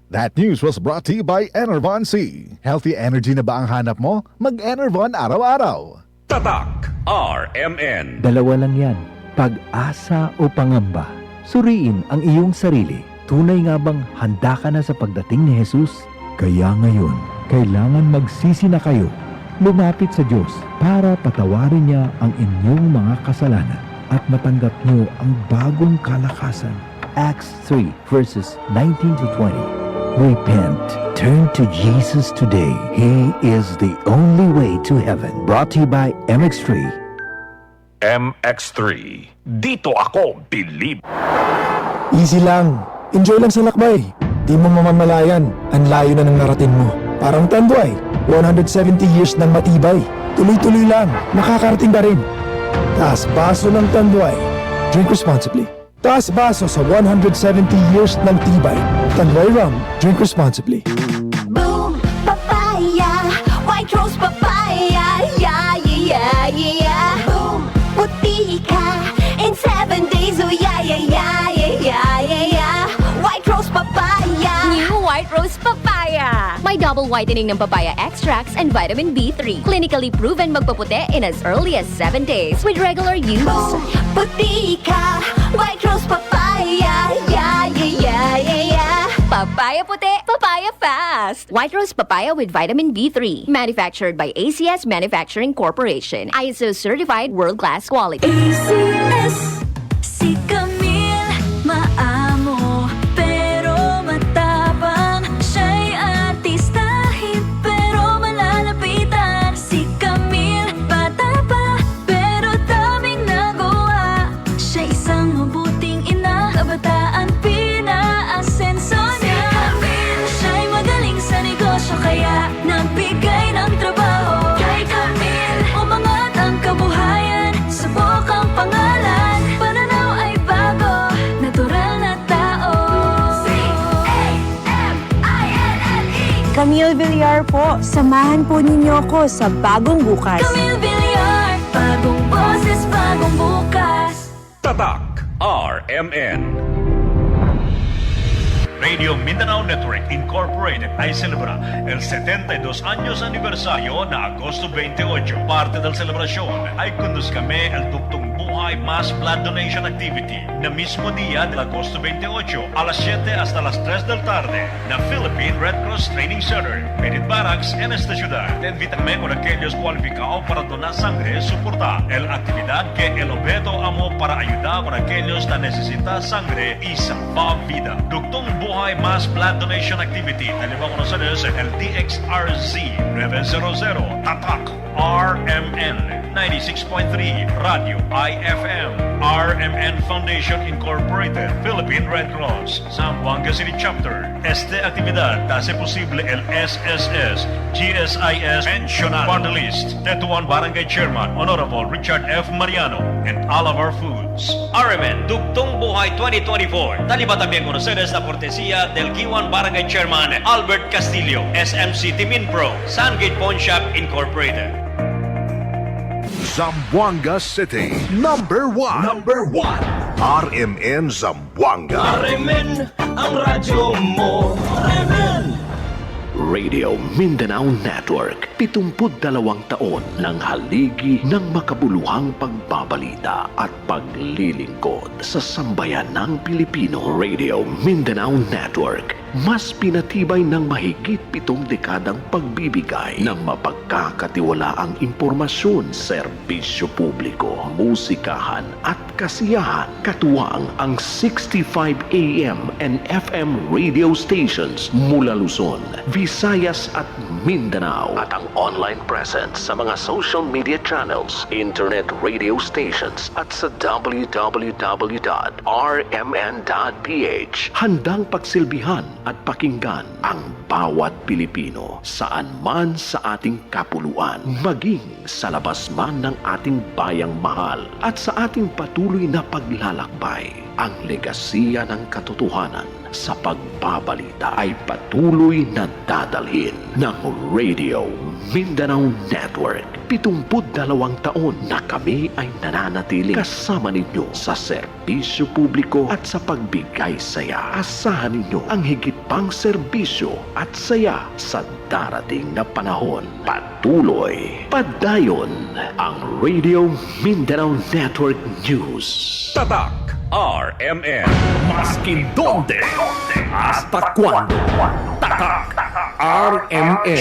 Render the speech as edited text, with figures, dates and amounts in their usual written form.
That news was brought to you by Enervon C. Healthy energy na ba ang hanap mo? Mag-Enervon araw-araw. Tatak RMN. Dalawa lang yan, pag-asa o pangamba. Suriin ang iyong sarili. Tunay nga bang handa ka na sa pagdating ni Jesus? Kaya ngayon, kailangan magsisi na kayo. Lumapit sa Diyos para patawarin niya ang inyong mga kasalanan at matanggap niyo ang bagong kalakasan. Acts 3 verses 19 to 20. Repent. Turn to Jesus today. He is the only way to heaven. Brought to you by MX3. MX3. Dito ako believe. Easy lang. Enjoy lang sa lakbay. Di mo mamamalayan. Ang layo na ng narating mo. Parang Tanduay. 170 years ng matibay. Tuloy-tuloy lang. Makakarating ka rin. Taas baso ng Tanduay. Drink responsibly. Taas baso sa 170 years ng tibay. Tanduay Rum. Drink responsibly. Boom, papaya, white rose papaya, yeah, yeah, yeah. Boom, puti ka in 7 days, oh yeah, yeah, yeah, yeah, yeah, yeah. White rose papaya. New White Rose Papaya. May double whitening ng papaya extracts and vitamin B3. Clinically proven magpaputi in as early as 7 days with regular use. Boom, puti ka, white rose papaya, yeah, yeah, yeah, yeah, yeah. Papaya puti, papaya fast. White Rose Papaya with vitamin B3. Manufactured by ACS Manufacturing Corporation. ISO certified world-class quality. ACS, si Camille, maamo, pero matapang. Siya'y artistahin, pero malalapitan. Si Camille, bata pa, pero daming nagawa. Siya isang mabuting ina, kabataan pinaasenso niya. Si Camille, siya'y magaling sa negosyo, kaya nagbigay ng trabaho. Kay Camille, umangat ang kabuhayan, subok ang pangalan. Pananaw ay bago, natural na tao. C-A-M-I-L-L-E Camille Villar po, samahan po ninyo ko sa bagong bukas. Camille Villar, bagong boses, bagong bukas. Tatak RMN. Radio Mindanao Network Incorporated ay celebra el 72 años aniversario na Agosto 28. Parte del celebrasyon ay conduzcame el Duktong Buhay Mass Blood Donation Activity na mismo día del Agosto 28 a las 7 hasta las 3 del tarde na Philippine Red Cross Training Center, Benit Barracks en esta ciudad. Te invitame con aquellos cualificados para donar sangre, soportar el actividad que el objeto amo para ayudar con aquellos que necesitan sangre y salvar vida. Duktong Buhay Mass Blood Donation Activity. Talibang ko na sa el DXRZ 900 Tatak RMN 96.3 Radio IFM RMN Foundation Incorporated Philippine Red Cross Zamboanga City Chapter. Este actividad hace posible el SSS GSIS Pensional Party List Tetuan Barangay Chairman Honorable Richard F. Mariano and Alabar Foods. RMN Dugtong Buhay 2024. Talibang también conoceres la cortesía del Kiwan Barangay Chairman Albert Castillo, SMC Timinpro, Sungate Pawn Shop Incorporated. Zamboanga City, number one. RMN Zamboanga. RMN ang radyo mo. RMN. Radio Mindanao Network, 72 taon ng haligi ng makabuluhang pagbabalita at paglilingkod sa sambayan ng Pilipino. Radio Mindanao Network, mas pinatibay ng mahigit 7 dekadang pagbibigay ng mapagkakatiwalaang impormasyon, serbisyo publiko, musikahan at kasiyahan. Katuwang ang 65 AM and FM radio stations mula Luzon, Visayas at Mindanao at ang online presence sa mga social media channels, internet radio stations at sa www.rmn.ph. Handang pagsilbihan at pakinggan ang bawat Pilipino saan man sa ating kapuluan, maging sa labas man ng ating bayang mahal at sa ating patuloy na paglalakbay. ang legasiya ng katotohanan sa pagbabalita ay patuloy na dadalhin ng Radio Mindanao Network. 72 taon na kami ay nananatiling kasama ninyo sa serbisyo publiko at sa pagbigay saya. Asahan ninyo ang higit pang serbisyo at saya sa darating na panahon. Patuloy, padayon ang Radio Mindanao Network News. Tatak RMN. Maskin donde hasta cuando. Tatak RMN.